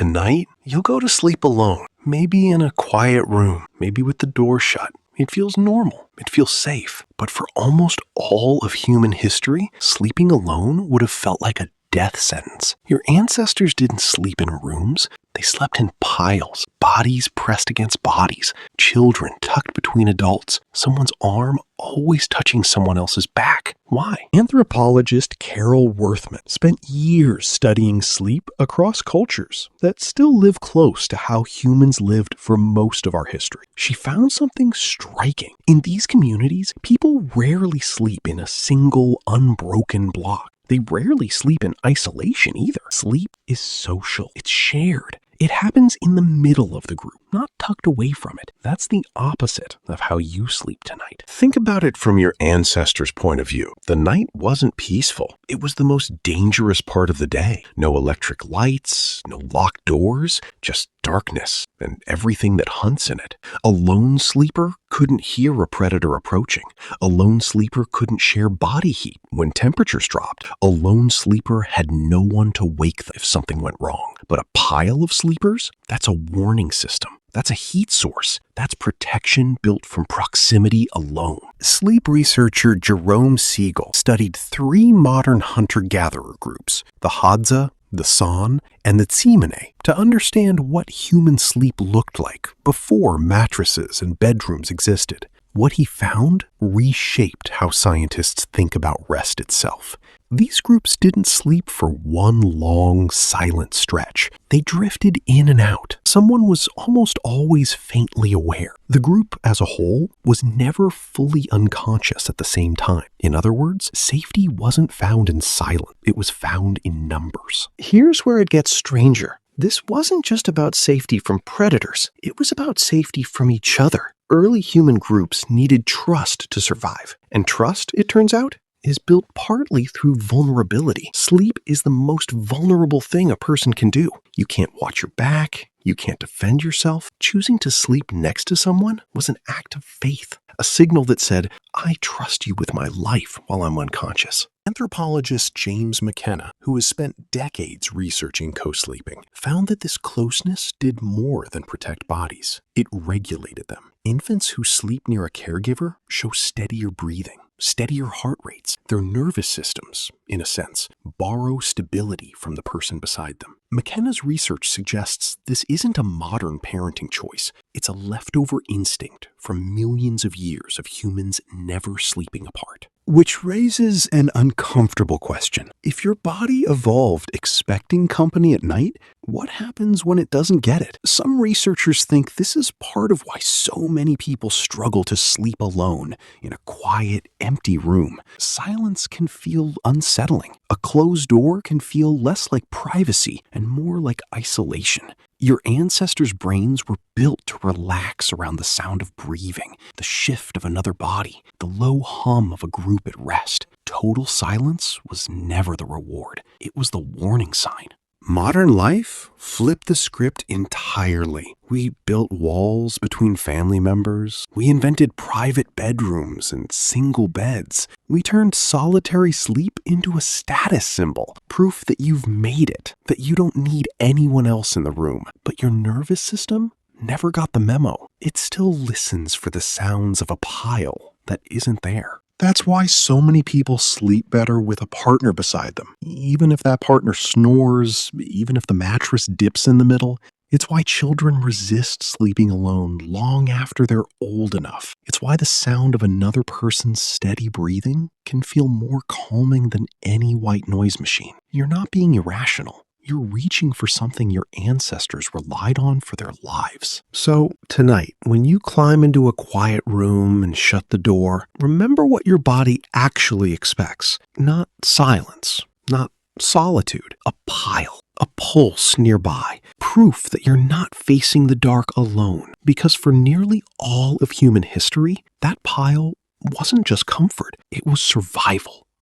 Tonight, you'll go to sleep alone, maybe in a quiet room, maybe with the door shut. It feels normal. It feels safe. But for almost all of human history, sleeping alone would have felt like a death sentence. Your ancestors didn't sleep in rooms. They slept in piles, bodies pressed against bodies, children tucked between adults, someone's arm always touching someone else's back. Why? Anthropologist Carol Worthman spent years studying sleep across cultures that still live close to how humans lived for most of our history. She found something striking. In these communities, people rarely sleep in a single, unbroken block. They rarely sleep in isolation either. Sleep is social. It's shared. It happens in the middle of the group, not tucked away from it. That's the opposite of how you sleep tonight. Think about it from your ancestors' point of view. The night wasn't peaceful. It was the most dangerous part of the day. No electric lights, no locked doors, just darkness and everything that hunts in it. A lone sleeper couldn't hear a predator approaching. A lone sleeper couldn't share body heat when temperatures dropped. A lone sleeper had no one to wake them if something went wrong. But a pile of sleepers, that's a warning system. That's a heat source. That's protection built from proximity alone. Sleep researcher Jerome Siegel studied 3 modern hunter-gatherer groups, the Hadza, the San, and the Tsimane, to understand what human sleep looked like before mattresses and bedrooms existed. What he found reshaped how scientists think about rest itself. These groups didn't sleep for one long, silent stretch. They drifted in and out. Someone was almost always faintly aware. The group as a whole was never fully unconscious at the same time. In other words, safety wasn't found in silence. It was found in numbers. Here's where it gets stranger. This wasn't just about safety from predators. It was about safety from each other. Early human groups needed trust to survive. And trust, it turns out, is built partly through vulnerability. Sleep is the most vulnerable thing a person can do. You can't watch your back. You can't defend yourself. Choosing to sleep next to someone was an act of faith, a signal that said, I trust you with my life while I'm unconscious. Anthropologist James McKenna, who has spent decades researching co-sleeping, found that this closeness did more than protect bodies. It regulated them. Infants who sleep near a caregiver show steadier breathing, steadier heart rates. Their nervous systems, in a sense, borrow stability from the person beside them. McKenna's research suggests this isn't a modern parenting choice. It's a leftover instinct from millions of years of humans never sleeping apart. Which raises an uncomfortable question. If your body evolved expecting company at night, what happens when it doesn't get it? Some researchers think this is part of why so many people struggle to sleep alone in a quiet, empty room. Silence can feel unsettling. A closed door can feel less like privacy and more like isolation. Your ancestors' brains were built to relax around the sound of breathing, the shift of another body, the low hum of a group at rest. Total silence was never the reward. It was the warning sign. Modern life flipped the script entirely. We built walls between family members. We invented private bedrooms and single beds. We turned solitary sleep into a status symbol, proof that you've made it, that you don't need anyone else in the room. But your nervous system never got the memo. It still listens for the sounds of a pile that isn't there. That's why so many people sleep better with a partner beside them. Even if that partner snores, even if the mattress dips in the middle, it's why children resist sleeping alone long after they're old enough. It's why the sound of another person's steady breathing can feel more calming than any white noise machine. You're not being irrational. You're reaching for something your ancestors relied on for their lives. So tonight, when you climb into a quiet room and shut the door, remember what your body actually expects. Not silence, not solitude, a pile, a pulse nearby, proof that you're not facing the dark alone. Because for nearly all of human history, that pile wasn't just comfort, it was survival.